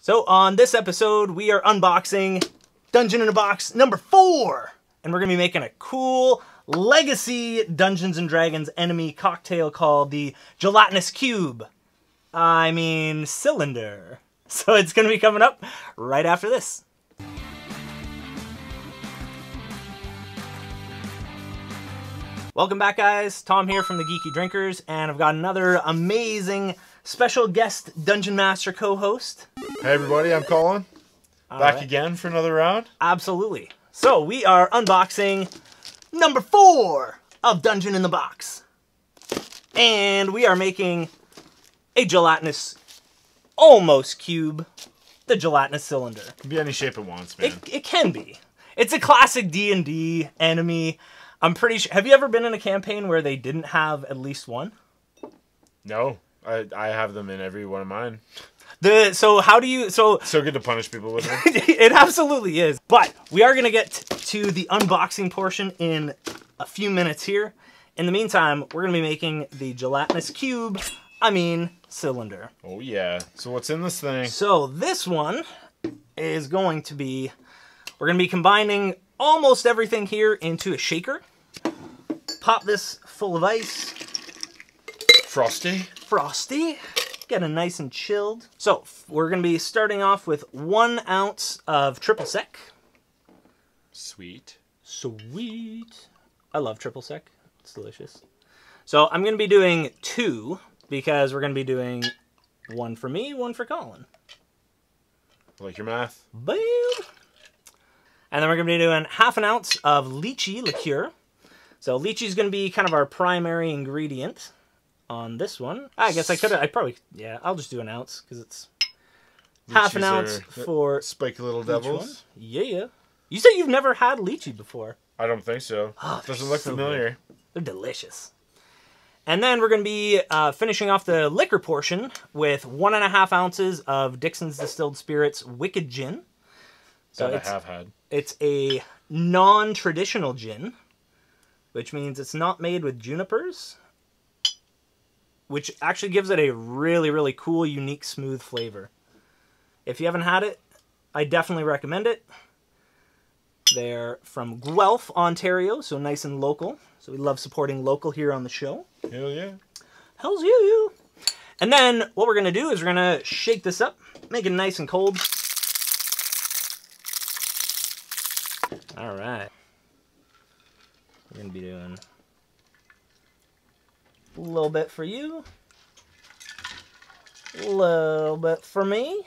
So on this episode, we are unboxing Dungeon in a Box number 4. And we're going to be making a cool Legacy Dungeons & Dragons enemy cocktail called the Gelatinous Cube. I mean, cylinder. So it's going to be coming up right after this. Welcome back, guys. Tom here from the Geeky Drinkers, and I've got another amazing special guest Dungeon Master co-host. Hey everybody, I'm Colin. Back again for another round. Absolutely. So we are unboxing number 4 of Dungeon in the Box. And we are making a gelatinous almost cube, the gelatinous cylinder. It can be any shape it wants, man. It can be. It's a classic D&D enemy. I'm pretty sure. Have you ever been in a campaign where they didn't have at least one? No. I have them in every one of mine. So how do you... So good to punish people with them. It absolutely is. But we are going to get to the unboxing portion in a few minutes here. In the meantime, we're going to be making the gelatinous cube, cylinder. Oh yeah. So what's in this thing? So this one is going to be... We're going to be combining almost everything here into a shaker. Pop this full of ice. Frosty. Get it nice and chilled. So we're going to be starting off with 1 ounce of triple sec. Sweet. I love triple sec. It's delicious. So I'm going to be doing 2 because we're going to be doing 1 for me, 1 for Colin. Like your math. Boom. And then we're going to be doing 1/2 ounce of lychee liqueur. So lychee is going to be kind of our primary ingredient on this one. I guess I'll just do 1 ounce because it's Lychees 1/2 ounce for spiky little devils. Yeah. You said you've never had lychee before. I don't think so. Doesn't look familiar. Good. They're delicious. And then we're going to be finishing off the liquor portion with 1.5 ounces of Dixon's Distilled Spirits Wicked Gin. So that I have had. It's a non-traditional gin, which means it's not made with junipers, which actually gives it a really, really cool, unique, smooth flavor. If you haven't had it, I definitely recommend it. They're from Guelph, Ontario, so nice and local. So we love supporting local here on the show. Hell yeah. Hells yeah. And then what we're going to do is we're going to shake this up, make it nice and cold. All right. We're going to be doing a little bit for you, a little bit for me.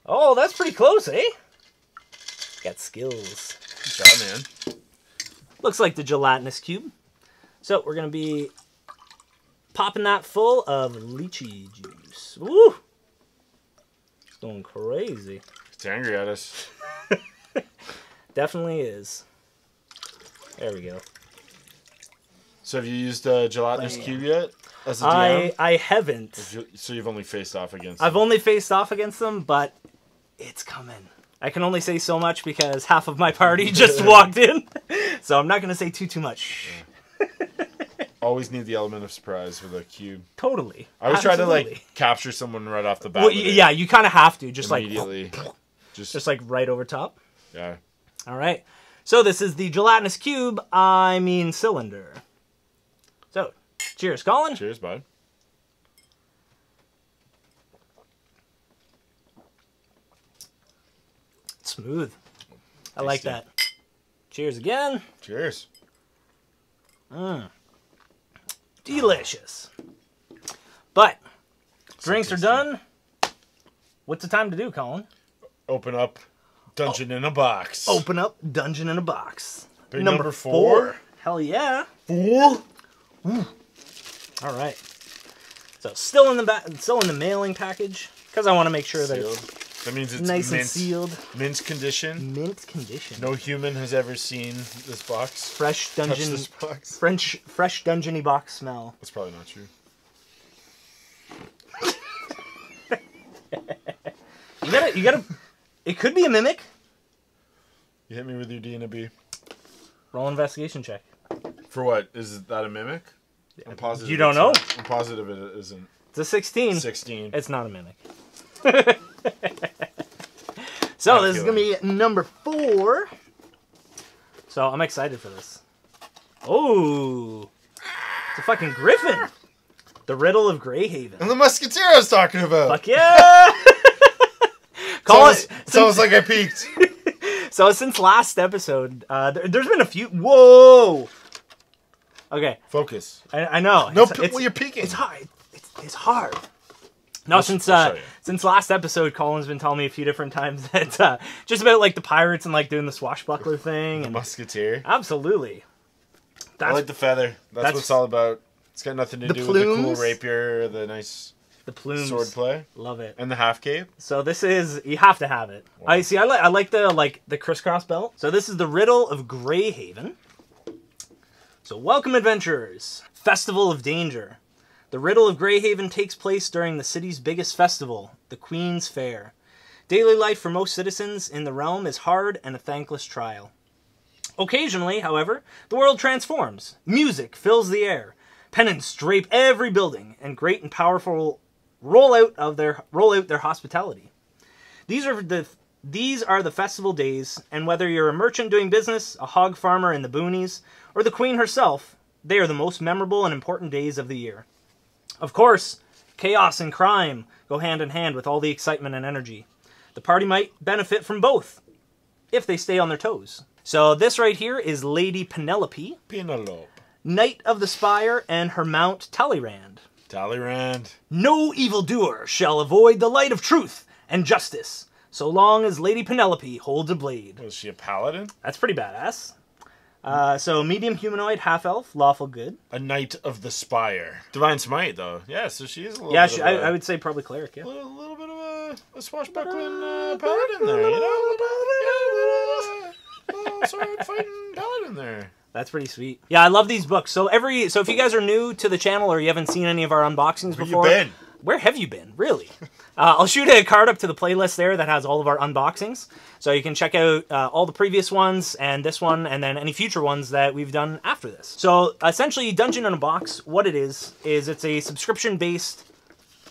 Oh, that's pretty close, eh? Got skills. Good job, man. Looks like the gelatinous cube. So we're going to be popping that full of lychee juice. Woo! It's going crazy. It's angry at us. Definitely is. There we go. So have you used gelatinous cube yet? As a DM? I haven't. So you've only faced off against them? I've only faced off against them, but it's coming. I can only say so much because half of my party just walked in. So I'm not going to say too much. Yeah. Always need the element of surprise with a cube. Totally. I always try to capture someone right off the bat. Well, yeah, you kind of have to. Just immediately. Just like right over top. Yeah. All right. So this is the gelatinous cube, cylinder. So, cheers, Colin. Cheers, bud. It's smooth. I like that. Cheers again. Cheers. Delicious. But, drinks are done. What's the time to do, Colin? Open up Dungeon in a Box. Open up Dungeon in a Box. Big number 4. Hell yeah. 4. All right. So still in the mailing package because I want to make sure that it's that means it's nice and sealed. Mint condition. Mint condition. No human has ever seen this box. Fresh dungeon. This box. Fresh dungeony box smell. That's probably not true. You gotta. It could be a mimic. You hit me with your D and a B. Roll investigation check. For what? Is that a mimic? I'm positive. You don't know? I'm positive it isn't. It's a 16. 16. It's not a mimic. So this is going to be number 4. So I'm excited for this. Oh, it's a fucking griffin. The Riddle of Greyhaven. And the Musketeer I was talking about. Fuck yeah! Sounds like I peaked. So since last episode, there's been a few. Whoa. Okay. Focus. I know. No, you're peeking. It's hard. It's hard. No, since last episode, Colin's been telling me a few different times that just about like the pirates and like doing the swashbuckler thing and Musketeer. Absolutely. I like the feather. That's what it's all about. It's got nothing to do with the cool rapier, or the nice plumes, swordplay. Love it. And the half cape. So this is, you have to have it. Wow. I like the crisscross belt. So this is the Riddle of Greyhaven. So welcome, adventurers. Festival of Danger. The Riddle of Greyhaven takes place during the city's biggest festival, the Queen's Fair. Daily life for most citizens in the realm is hard and a thankless trial. Occasionally, however, the world transforms. Music fills the air. Pennants drape every building, and great and powerful roll out their hospitality. These are the festival days, and whether you're a merchant doing business, a hog farmer in the boonies, or the Queen herself, they are the most memorable and important days of the year. Of course, chaos and crime go hand in hand with all the excitement and energy. The party might benefit from both, if they stay on their toes. So this right here is Lady Penelope. Knight of the Spire, and her mount Talleyrand. Talleyrand. No evildoer shall avoid the light of truth and justice, so long as Lady Penelope holds a blade. Was she a paladin? That's pretty badass. So medium humanoid, half elf, lawful good. A Knight of the Spire. Divine Smite, though. Yeah, so she is a little. Yeah, I would say probably cleric. Yeah, a little bit of a swashbuckling paladin there. You know, a little sword fighting paladin there. That's pretty sweet. Yeah, I love these books. So if you guys are new to the channel or you haven't seen any of our unboxings before, where you been? Where have you been? Really? I'll shoot a card up to the playlist there that has all of our unboxings. So you can check out all the previous ones and this one and then any future ones that we've done after this. So essentially, Dungeon in a Box, what it is it's a subscription-based,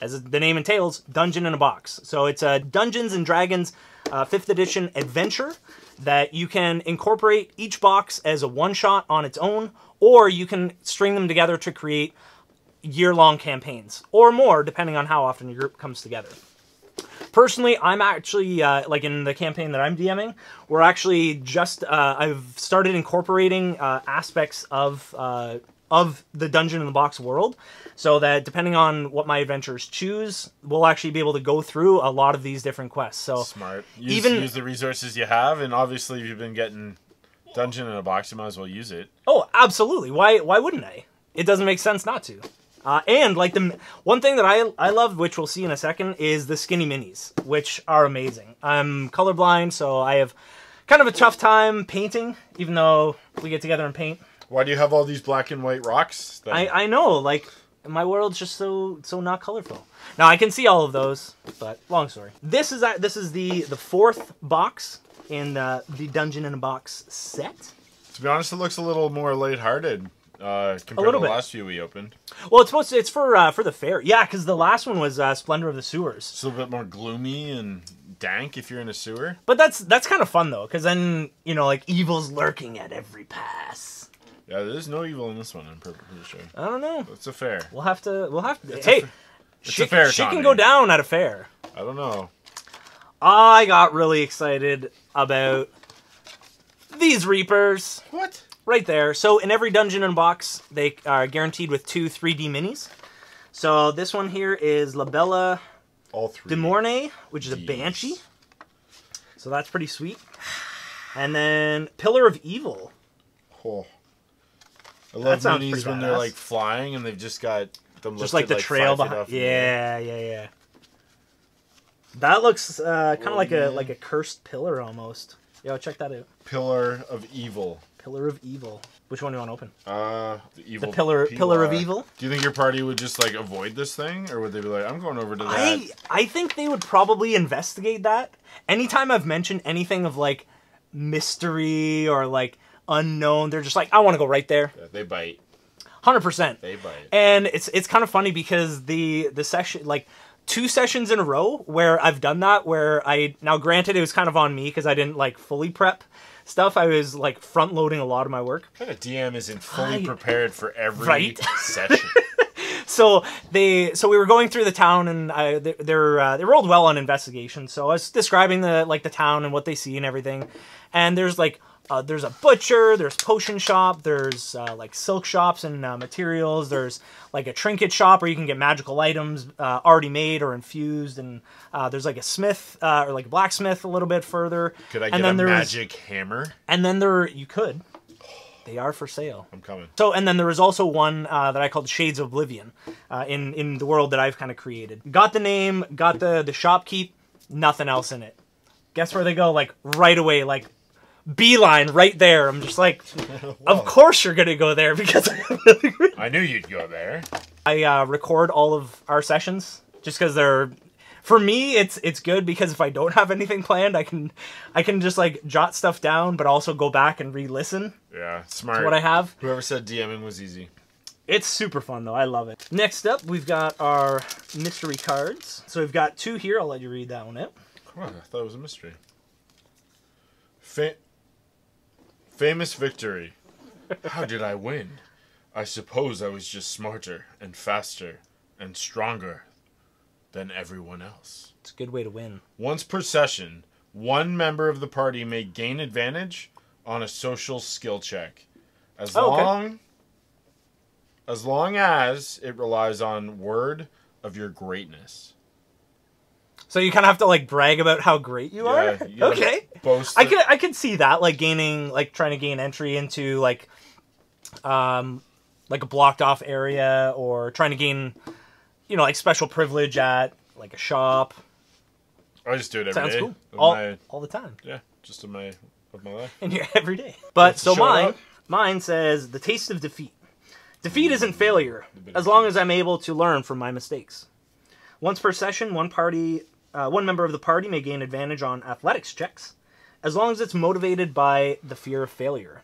as the name entails, Dungeon in a Box. So it's a Dungeons & Dragons 5th edition adventure that you can incorporate each box as a one-shot on its own, or you can string them together to create year-long campaigns, or more, depending on how often your group comes together. Personally, I'm actually, like in the campaign that I'm DMing, we're actually just, I've started incorporating aspects of the Dungeon in the Box world, so that depending on what my adventurers choose, we'll actually be able to go through a lot of these different quests. So smart. Use the resources you have, and obviously if you've been getting Dungeon in a Box, you might as well use it. Oh, absolutely. Why wouldn't I? It doesn't make sense not to. And like the one thing that I love, which we'll see in a second, is the skinny minis, which are amazing. I'm colorblind, so I have kind of a tough time painting, even though we get together and paint. Why do you have all these black and white rocks? I know, like, my world's just so not colorful. Now I can see all of those, but long story. This is the 4th box in the Dungeon in a Box set. To be honest, it looks a little more lighthearted. Compared to the last few we opened. Well, it's for the fair. Yeah, because the last one was Splendor of the Sewers. It's a little bit more gloomy and dank if you're in a sewer. But that's kind of fun though, because then like evil's lurking at every pass. Yeah, there's no evil in this one. I'm pretty sure. I don't know. It's a fair. We'll have to. Hey, it's a fair. Shit can go down at a fair. I don't know. I got really excited about these Reapers. What? Right there. So in every Dungeon in a Box, they are guaranteed with 2 3D minis. So this one here is La Bella de Mornay, which is a Banshee. So that's pretty sweet. And then Pillar of Evil. Oh. I love minis when they're like flying and they've just got them just like the trail behind. Yeah. That looks kind of like a cursed pillar almost. Yo, check that out. Pillar of Evil. Pillar of Evil. Which one do you want to open? The evil. The pillar of Evil. Do you think your party would just like avoid this thing, or would they be like, "I'm going over to that"? I think they would probably investigate that. Anytime I've mentioned anything of like mystery or like unknown, they're just like, "I want to go right there." Yeah, they bite. 100%. They bite. And it's kind of funny because the session, like 2 sessions in a row where I've done that, where now granted it was kind of on me because I didn't like fully prep stuff. I was like front loading a lot of my work. What kind of DM isn't fully prepared for every Right? session? So we were going through the town, and they rolled well on investigation. So I was describing the town and what they see and everything. And there's there's a butcher, there's potion shop, there's like silk shops and materials. There's like a trinket shop where you can get magical items already made or infused, and there's like a smith or like a blacksmith a little bit further. Could I get a magic hammer? And then you could. They are for sale. I'm coming. So, and then there was also one that I called Shades of Oblivion in the world that I've kind of created. Got the name, got the shopkeep, nothing else in it. Guess where they go? Like, right away, like, beeline right there. I'm just like, of course you're going to go there because I knew you'd go there. I record all of our sessions just because they're... For me, it's good because if I don't have anything planned, I can just like jot stuff down, but also go back and re-listen. Yeah, smart. To what I have. Whoever said DMing was easy. It's super fun though. I love it. Next up, we've got our mystery cards. So we've got 2 here. I'll let you read that one out. Oh, I thought it was a mystery. Famous victory. How did I win? I suppose I was just smarter and faster and stronger than everyone else. It's a good way to win. Once per session, one member of the party may gain advantage on a social skill check, as long as it relies on word of your greatness. So you kind of have to like brag about how great you are. Okay, boast. I could see that, like trying to gain entry into like a blocked off area, or trying to gain, like special privilege at like a shop. I just do it every Sounds day. Cool. All the time. Yeah, just of my life. In your everyday. But so mine says the taste of defeat. Defeat isn't failure, as long as I'm able to learn from my mistakes. Once per session, one member of the party may gain advantage on athletics checks, as long as it's motivated by the fear of failure.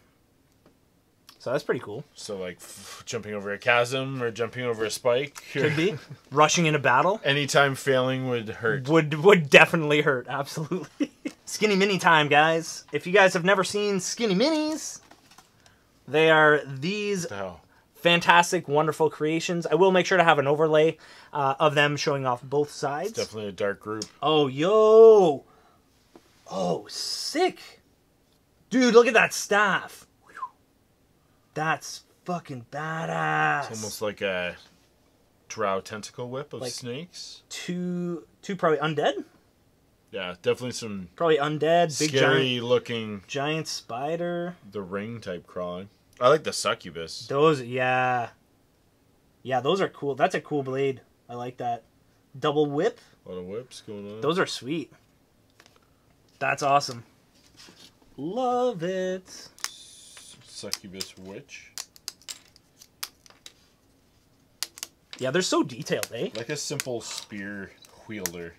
So that's pretty cool. So like jumping over a chasm or jumping over a spike. Could be. Rushing in a battle. Anytime failing would hurt. Would definitely hurt, absolutely. Skinny Mini time, guys. If you guys have never seen Skinny Minis, they are these fantastic, wonderful creations. I will make sure to have an overlay of them showing off both sides. It's definitely a dark group. Oh, yo! Oh, sick! Dude, look at that staff. That's fucking badass. It's almost like a drow tentacle whip of snakes. Two probably undead? Yeah, definitely some... Probably undead, big scary looking... giant spider. The ring type crawling. I like the succubus. Those, yeah. Yeah, those are cool. That's a cool blade. I like that. Double whip. A lot of whips going on. Those are sweet. That's awesome. Love it. Succubus witch. Yeah, they're so detailed, eh? Like a simple spear wielder.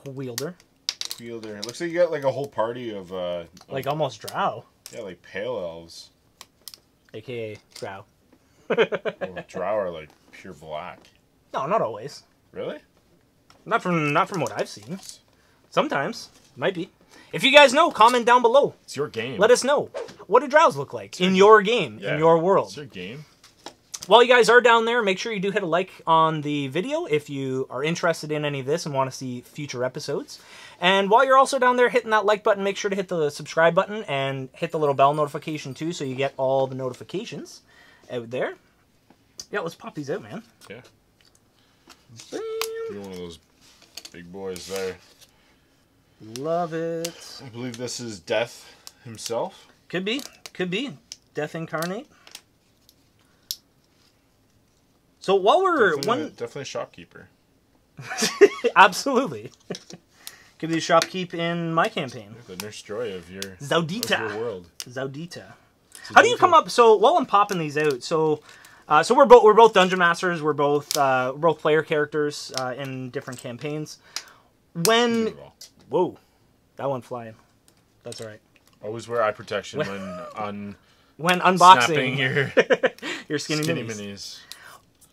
Wielder. It looks like you got like a whole party of like almost drow. Yeah, like pale elves. AKA drow. Drow are like pure black. No, not always. Really? Not from what I've seen. Sometimes. Might be. If you guys know, comment down below. It's your game. Let us know. What do drows look like in your game, in your world? It's your game. While you guys are down there, make sure you do hit a like on the video if you are interested in any of this and want to see future episodes. And while you're also down there hitting that like button, make sure to hit the subscribe button and hit the little bell notification too, so you get all the notifications out there. Yeah, let's pop these out, man. Yeah. Bam. You're one of those big boys there. Love it. I believe this is Death himself. Could be. Could be. Death incarnate. So while we're... Definitely a shopkeeper. Absolutely. Could be a shopkeep in my campaign. The Nurse Joy of your... Zaudita. Of your world. Zaudita. How do you come up... So while I'm popping these out, so we're both dungeon masters. We're both player characters in different campaigns. When... Whoa. That one flying. That's all right. Always wear eye protection when unboxing your your skinny minis.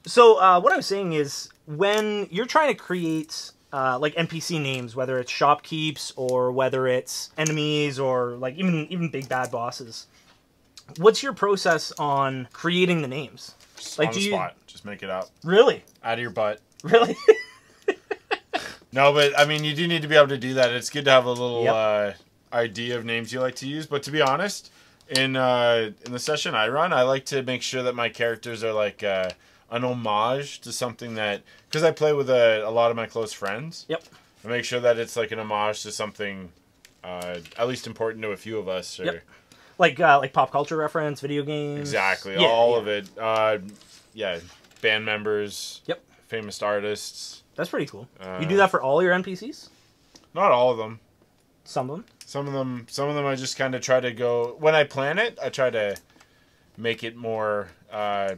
So what I was saying is, when you're trying to create like NPC names, whether it's shopkeeps or whether it's enemies or like even big bad bosses, what's your process on creating the names? Just Like, on the spot. Just make it up. Really? Out of your butt. Really? No, but I mean, you do need to be able to do that. It's good to have a little Yep. idea of names you like to use. But to be honest, in the session I run, I like to make sure that my characters are like an homage to something that, because I play with a lot of my close friends. Yep. I make sure that it's like an homage to something at least important to a few of us. Or, Yep. Like pop culture reference, video games. Exactly, Yeah, all yeah. of it. Yeah, band members. Yep. Famous artists. That's pretty cool. You do that for all your NPCs? Not all of them. Some of them? Some of them I just kind of try to go, when I plan it, I try to make it more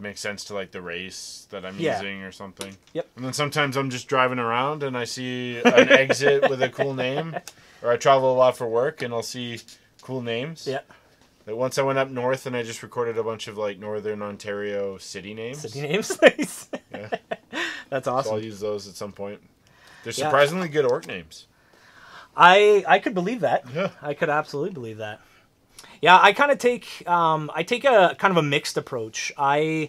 make sense to like the race that I'm Yeah. using or something. Yep. And then sometimes I'm just driving around and I see an exit with a cool name, or I travel a lot for work and I'll see cool names. Yeah. Like once I went up north and I just recorded a bunch of like Northern Ontario city names. City names? Nice. Yeah. That's So I'll awesome. use those at some point. They're Yeah. surprisingly good orc names. I could believe that. Yeah. I could absolutely believe that. Yeah, I kind of take I take a kind of a mixed approach. There's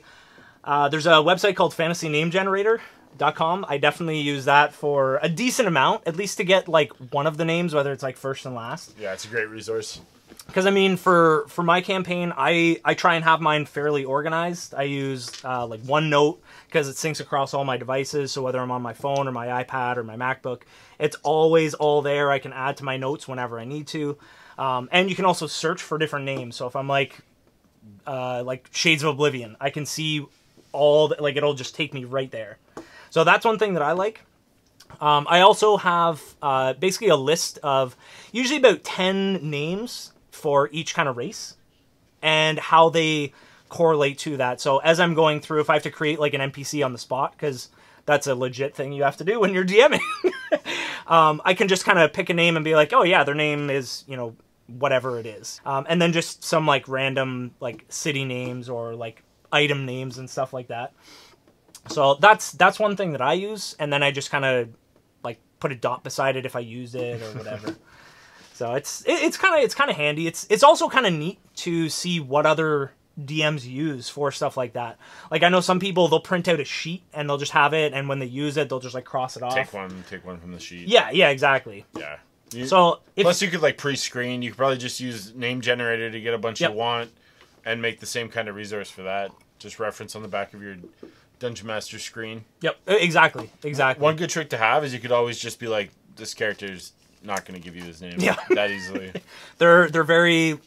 a website called fantasynamegenerator.com. I definitely use that for a decent amount, at least to get like one of the names, whether it's like first and last. Yeah, it's a great resource. Because I mean, for my campaign, I try and have mine fairly organized. I use like OneNote because it syncs across all my devices. So whether I'm on my phone or my iPad or my MacBook, it's always all there. I can add to my notes whenever I need to, and you can also search for different names. So if I'm like Shades of Oblivion, I can see all the, like it'll just take me right there. So that's one thing that I like. I also have basically a list of usually about 10 names for each kind of race and how they correlate to that. So as I'm going through, if I have to create like an NPC on the spot, because that's a legit thing you have to do when you're DMing, I can just kind of pick a name and be like, oh yeah, their name is, you know, whatever it is. And then just some like random like city names or like item names and stuff like that. So that's one thing that I use, and then I just kind of like put a dot beside it if I use it or whatever. So it's kind of handy. It's also kind of neat to see what other DMs use for stuff like that. Like I know some people, they'll print out a sheet and they'll just have it, and when they use it, they'll just like cross it off. Take one from the sheet. Yeah, exactly. Yeah. So plus you could like pre-screen. You could probably just use name generator to get a bunch Yep. you want, and make the same kind of resource for that. Just reference on the back of your Dungeon Master screen. Yep, exactly. One good trick to have is you could always just be like, this character's not going to give you his name that easily. They're very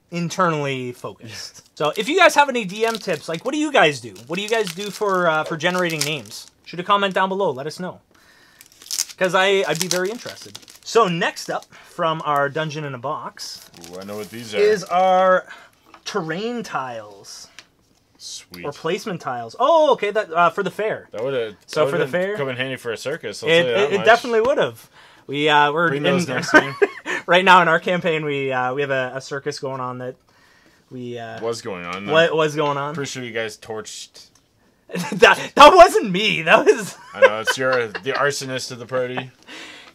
internally focused. So if you guys have any DM tips, like what do you guys do? What do you guys do for generating names? Shoot a comment down below. Let us know, because I'd be very interested. So next up from our Dungeon in a Box Ooh, I know what these are. is our terrain tiles. Sweet. Or placement tiles. Oh, okay. That for the fair. That would have for the fair, come in handy for a circus. I'll tell you that It much. definitely would have. We're Bring those in, next time. right now in our campaign. We have a circus going on that we was going on. What was going on? Pretty sure you guys torched. that wasn't me. That was. I know it's the arsonist of the party.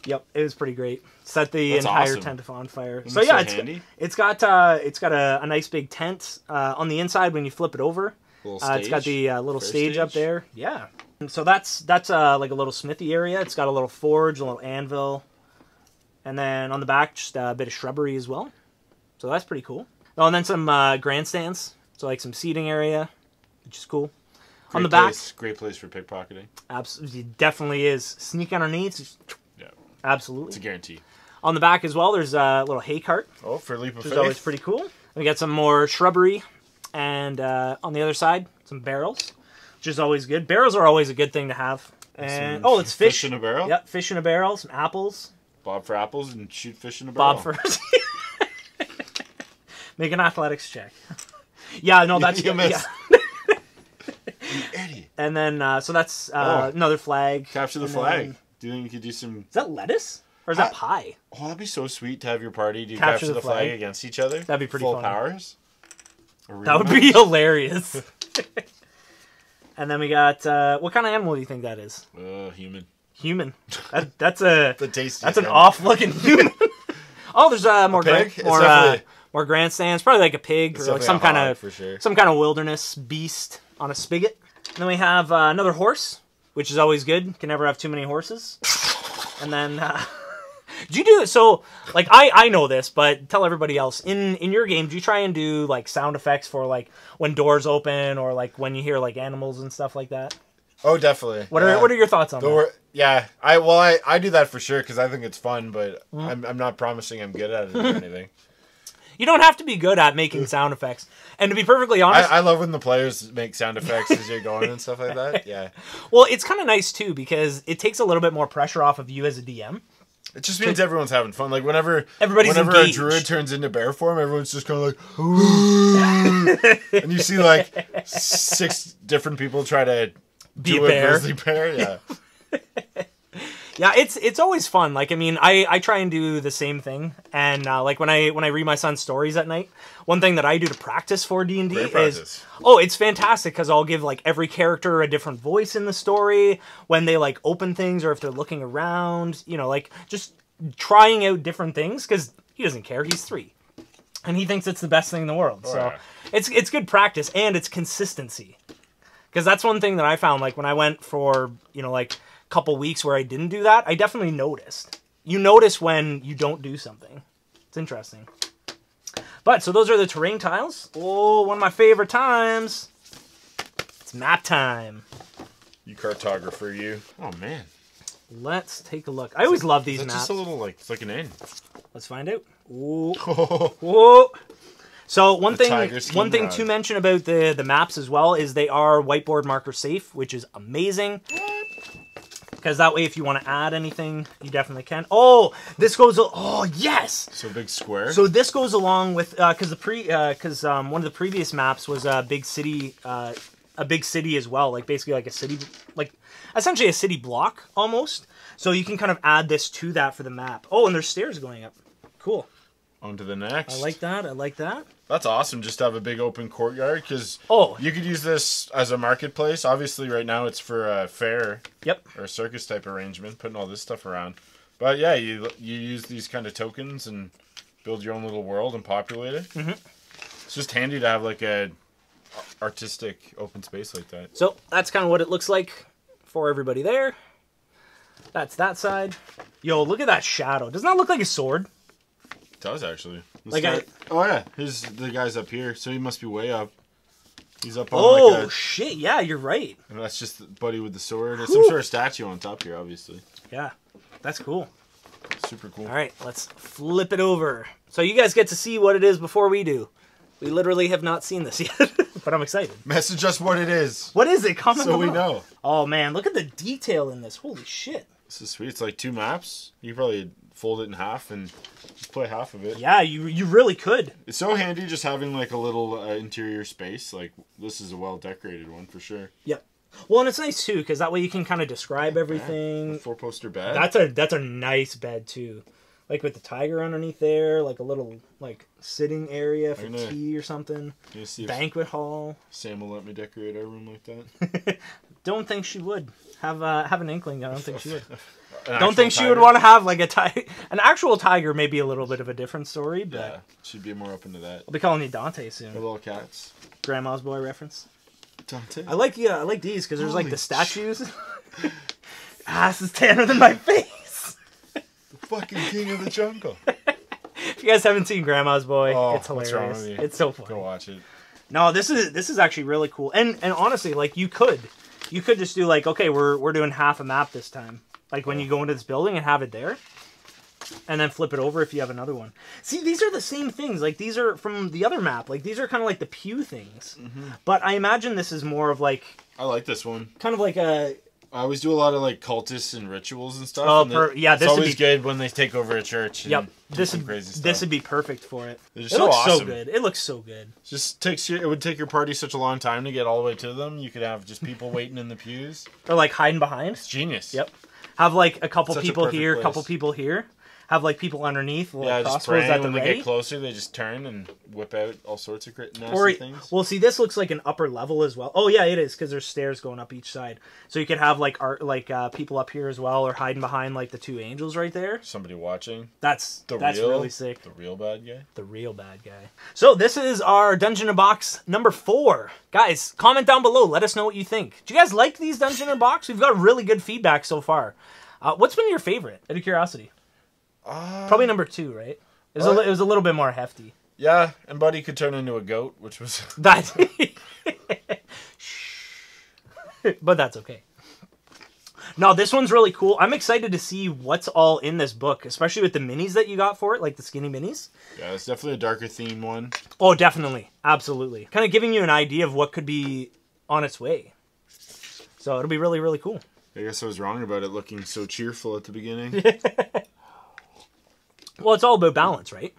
Yep, it was pretty great. Set the That's entire awesome. tent on fire. Isn't So it yeah, so handy? it's got a nice big tent on the inside when you flip it over. Little It's got stage? the little Fair stage up stage? there. Yeah. And so that's like a little smithy area. It's got a little forge, a little anvil, and then on the back just a bit of shrubbery as well. So that's pretty cool. Oh, and then some grandstands. So like some seating area, which is cool. On the back, Great place for pickpocketing. absolutely, definitely is. Sneak underneath. Just, Yeah. absolutely. It's a guarantee. On the back as well, there's a little hay cart, Oh, for a leap of which faith. is always pretty cool. We got some more shrubbery, and on the other side, some barrels, which is always good. Barrels are always a good thing to have. And Some it's fish. in a barrel. Yep, fish in a barrel, some apples. Bob for apples and shoot fish in a barrel. Bob first. Make an athletics check. Yeah, no, that's You good. missed. Yeah. You idiot. And then, so that's Oh. another flag. Capture the And flag. then- Do you think you could do some... Is that lettuce? Or is that pie? Oh, that'd be so sweet to have your party do Capture capture the the flag flag. against each other. That'd be pretty Full funny. powers. That would be hilarious. And then we got what kind of animal do you think that is? Human. Human. That's a The tastiest. that's an animal. off-looking human. Oh, there's more pig? It's more definitely- more grandstands. Probably like a pig It's or like definitely some a kind hog, of for sure. some kind of wilderness beast on a spigot. And then we have another horse, which is always good. Can never have too many horses. And then do you do it so like I know this, but tell everybody else in your game. Do you try and do like sound effects for like when doors open or like when you hear like animals and stuff like that? Oh, definitely. What are your thoughts on that? Yeah, I do that for sure because I think it's fun, but I'm not promising I'm good at it or anything. You don't have to be good at making sound effects. And to be perfectly honest, I love when the players make sound effects as you're going and stuff like that. Yeah, well, it's kind of nice too because it takes a little bit more pressure off of you as a DM. it just means everyone's having fun. Like whenever Everybody's a engaged. druid turns into bear form, everyone's just kind of like, "Ooh." And you see like 6 different people try to Be do a bear. grizzly bear. Yeah, Yeah, it's always fun. Like, I mean, I try and do the same thing. And like when I read my son's stories at night, one thing that I do to practice for D&D Great is practice. it's fantastic because I'll give like every character a different voice in the story when they like open things or if they're looking around, you know, like just trying out different things because he doesn't care. He's 3. And he thinks it's the best thing in the world. So yeah. it's good practice and it's consistency. Because that's one thing that I found, like when I went for, you know, like couple weeks where I didn't do that, I definitely noticed. You notice when you don't do something. It's interesting. But, so those are the terrain tiles. Oh, one of my favorite times. It's map time. you cartographer, you. Oh man, Let's take a look. I always love these that's maps. just a little like it's like an N. Let's find out. Ooh. Whoa. So one tiger skiing thing rod. to mention about the maps as well is they are whiteboard marker safe, which is amazing. Because that way, if you want to add anything, you definitely can. Oh, this goes. Oh, yes. So big square. So this goes along with because one of the previous maps was a big city as well, like basically like a city, like essentially a city block almost. So you can kind of add this to that for the map. Oh, and there's stairs going up. Cool. On to the next. I like that. I like that. That's awesome. Just to have a big open courtyard because You could use this as a marketplace. Obviously, right now it's for a fair Yep. or a circus type arrangement, putting all this stuff around. But yeah, you use these kind of tokens and build your own little world and populate it. Mm-hmm. It's just handy to have like a artistic open space like that. So that's kind of what it looks like for everybody there. That's that side. Yo, look at that shadow. Doesn't that look like a sword? It does actually. This Like guy- oh yeah, here's the guy's up here, so he must be way up. He's up on Oh, like a, shit. Yeah, you're right. and that's just the buddy with the sword. There's some sort of statue on top here, obviously. Yeah, that's cool. Super cool. All right, let's flip it over. So you guys get to see what it is before we do. We literally have not seen this yet, but I'm excited. Message us what it is, What is it? Comment so we below. know. Oh, man, look at the detail in this. Holy shit. This is sweet. It's like 2 maps. You could probably fold it in half and just play half of it. Yeah, you really could. It's so handy just having like a little interior space. Like this is a well decorated one for sure. Yep. Well, and it's nice too, because that way you can kind of describe everything. A 4-poster bed. That's a nice bed too, like with the tiger underneath there, like a little like sitting area for gonna- tea or something. You see if Banquet hall. Sam will let me decorate our room like that. Don't think she would have an inkling. I don't think she would. An Don't think actual she would tiger? want to have like a tiger. An actual tiger may be a little bit of a different story, but Yeah, she'd be more open to that. I'll be calling you Dante Our soon. little cats. Grandma's boy reference. Dante. I like these because there's like Holy the statues. Ass is tanner than my face. The fucking king of the jungle. If you guys haven't seen Grandma's Boy, Oh, it's what's hilarious. wrong with you? It's so funny. Go watch it. No, this is actually really cool. And honestly, like you could just do like, okay, we're doing half a map this time. Like when you go into this building and have it there. And then flip it over if you have another one. See, these are the same things. Like these are from the other map. Like these are kind of like the pew things. But I imagine this is more of like I like this one. kind of like a I always do a lot of like cultists and rituals and stuff. Oh, and yeah, it's this would always be- good when they take over a church. And yep. do This some would crazy stuff. this would be perfect for it. They're It so looks awesome. so good. It looks so good. Just takes you. It would take your party such a long time to get all the way to them. You could have just people waiting in the pews. Or like hiding behind. It's genius. Yep. Have like a couple Such a people perfect here, place. couple people here. have like people underneath, little Yeah, just crossbows praying at the when they ready. get closer, they just turn and whip out all sorts of nasty Or, things. well, see, this looks like an upper level as well. Oh yeah, it is, because there's stairs going up each side. So you could have like people up here as well, or hiding behind like the two angels right there. Somebody watching. That's The really sick. The real bad guy. The real bad guy. So this is our Dungeon in a Box number 4. Guys, comment down below. Let us know what you think. Do you guys like these Dungeon in a Box? We've got really good feedback so far. What's been your favorite? Out of curiosity. Probably number 2, right? It was a little bit more hefty. Yeah, and Buddy could turn into a goat, which was... That. But that's okay. No, this one's really cool. I'm excited to see what's all in this book, especially with the minis that you got for it, like the skinny minis. Yeah, it's definitely a darker theme one. Oh, definitely. Absolutely. Kind of giving you an idea of what could be on its way. So it'll be really, really cool. I guess I was wrong about it looking so cheerful at the beginning. Well, it's all about balance, right?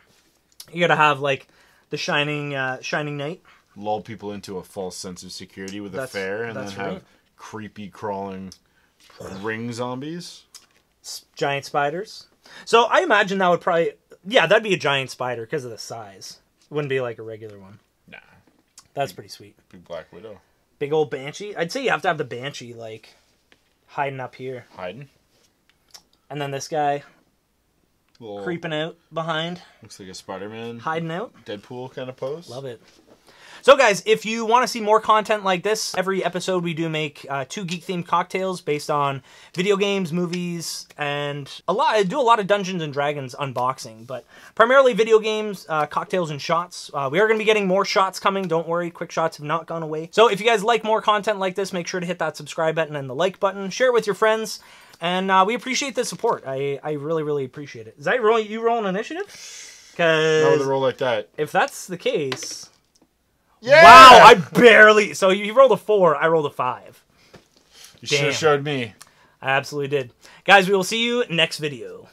You gotta have, like, the shining knight. Lull people into a false sense of security with a fair, and then have creepy crawling ring zombies. Giant spiders. So I imagine that would probably... Yeah, that'd be a giant spider because of the size. Wouldn't be like a regular one. Nah. That's pretty sweet. Big Black Widow. Big old banshee. I'd say you have to have the banshee, like, hiding up here. Hiding. And then this guy Little, creeping out behind. Looks like a Spider-Man. Hiding out. Deadpool kind of pose. Love it. So guys, if you want to see more content like this, every episode we do make 2 geek-themed cocktails based on video games, movies, and I do a lot of Dungeons & Dragons unboxing, but primarily video games, cocktails, and shots. We are going to be getting more shots coming, don't worry, quick shots have not gone away. So if you guys like more content like this, make sure to hit that subscribe button and the like button, share it with your friends, and we appreciate the support. I really, really appreciate it. Is that you rolling initiative? Because no, with a roll like that. If that's the case... Yeah! Wow, I barely... So you rolled a 4, I rolled a 5. You should have showed me. I absolutely did. Guys, we will see you next video.